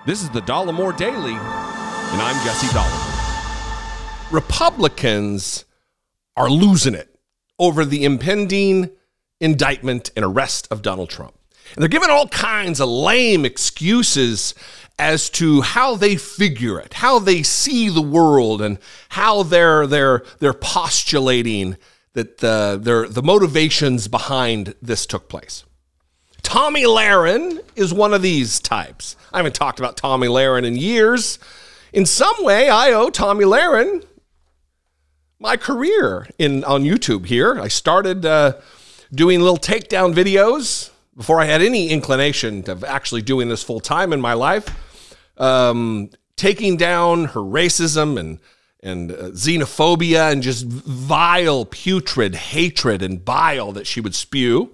This is the Dollemore Daily, and I'm Jesse Dollemore. Republicans are losing it over the impending indictment and arrest of Donald Trump. And they're giving all kinds of lame excuses as to how they figure it, how they see the world, and how they're postulating that the motivations behind this took place. Tomi Lahren is one of these types. I haven't talked about Tomi Lahren in years. In some way, I owe Tomi Lahren my career on YouTube here. I started doing little takedown videos before I had any inclination of actually doing this full time in my life, taking down her racism and xenophobia and just vile, putrid hatred and bile that she would spew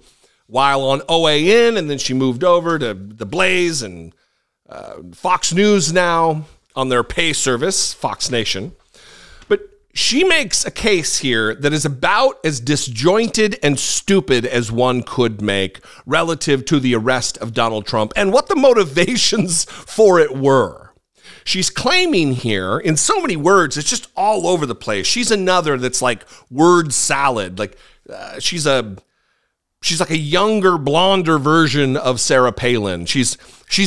while on OAN, and then she moved over to The Blaze and Fox News now on their pay service, Fox Nation. But she makes a case here that is about as disjointed and stupid as one could make relative to the arrest of Donald Trump and what the motivations for it were. She's claiming here, in so many words, it's just all over the place. She's another that's like word salad. Like she's like a younger, blonder version of Sarah Palin. She's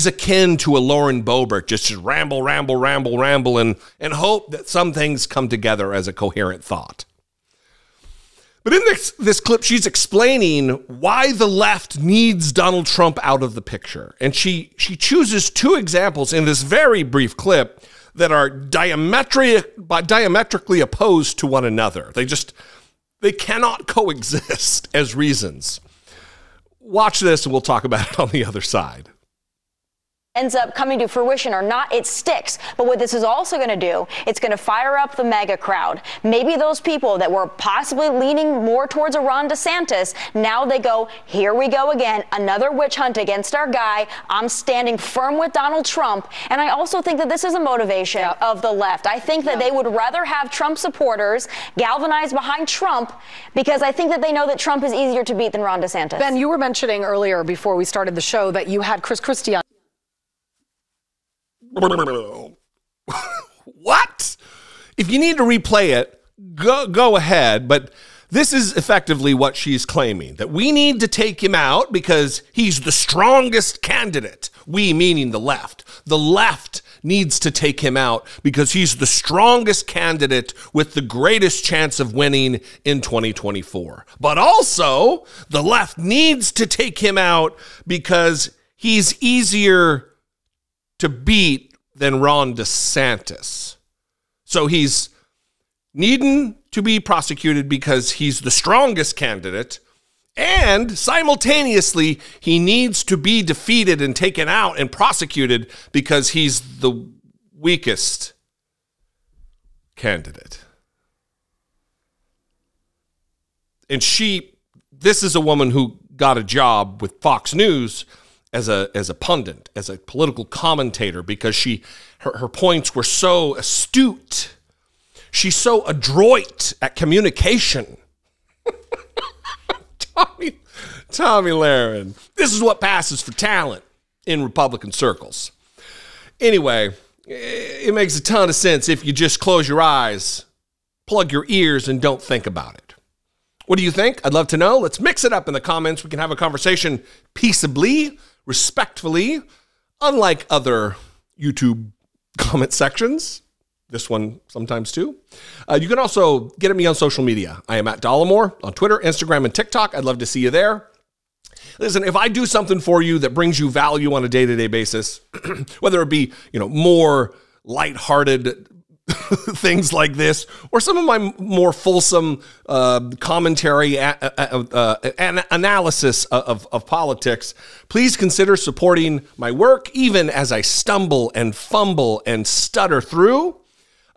akin to a Lauren Boebert, just ramble, and hope that some things come together as a coherent thought. But in this clip, she's explaining why the left needs Donald Trump out of the picture. And she chooses two examples in this very brief clip that are diametrically opposed to one another. They cannot coexist as reasons. Watch this and we'll talk about it on the other side. Ends up coming to fruition or not, it sticks. But what this is also going to do, it's going to fire up the MAGA crowd. Maybe those people that were possibly leaning more towards a Ron DeSantis, now they go, here we go again, another witch hunt against our guy. I'm standing firm with Donald Trump. And I also think that this is a motivation of the left. I think that they would rather have Trump supporters galvanized behind Trump, because I think that they know that Trump is easier to beat than Ron DeSantis. Ben, you were mentioning earlier before we started the show that you had Chris Christie on. What? If you need to replay it, go ahead. But this is effectively what she's claiming, that we need to take him out because he's the strongest candidate. We meaning the left. The left needs to take him out because he's the strongest candidate with the greatest chance of winning in 2024. But also, the left needs to take him out because he's easier to beat than Ron DeSantis. So he's needing to be prosecuted because he's the strongest candidate, and simultaneously he needs to be defeated and taken out and prosecuted because he's the weakest candidate. And this is a woman who got a job with Fox News as a pundit, as a political commentator, because her points were so astute. She's so adroit at communication. Tomi Lahren. This is what passes for talent in Republican circles. Anyway, it makes a ton of sense if you just close your eyes, plug your ears, and don't think about it. What do you think? I'd love to know. Let's mix it up in the comments. We can have a conversation peaceably, respectfully, unlike other YouTube comment sections. This one sometimes too. You can also get at me on social media. I am at Dollemore on Twitter, Instagram, and TikTok. I'd love to see you there. Listen, if I do something for you that brings you value on a day-to-day basis, whether it be, more lighthearted things like this, or some of my more fulsome commentary and analysis of politics, please consider supporting my work, even as I stumble and fumble and stutter through.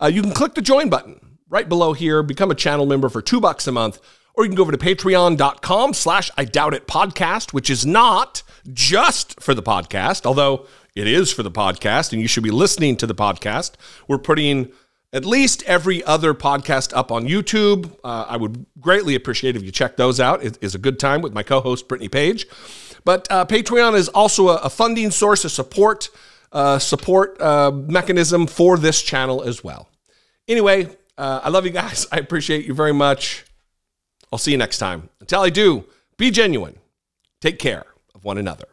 You can click the join button right below here, become a channel member for $2 a month, or you can go over to patreon.com/IDoubtItPodcast, which is not just for the podcast, although it is for the podcast, and you should be listening to the podcast. We're putting at least every other podcast up on YouTube. I would greatly appreciate if you check those out. It is a good time with my co-host, Brittany Page. But Patreon is also a funding source of support support mechanism for this channel as well. Anyway, I love you guys. I appreciate you very much. I'll see you next time. Until I do, be genuine. Take care of one another.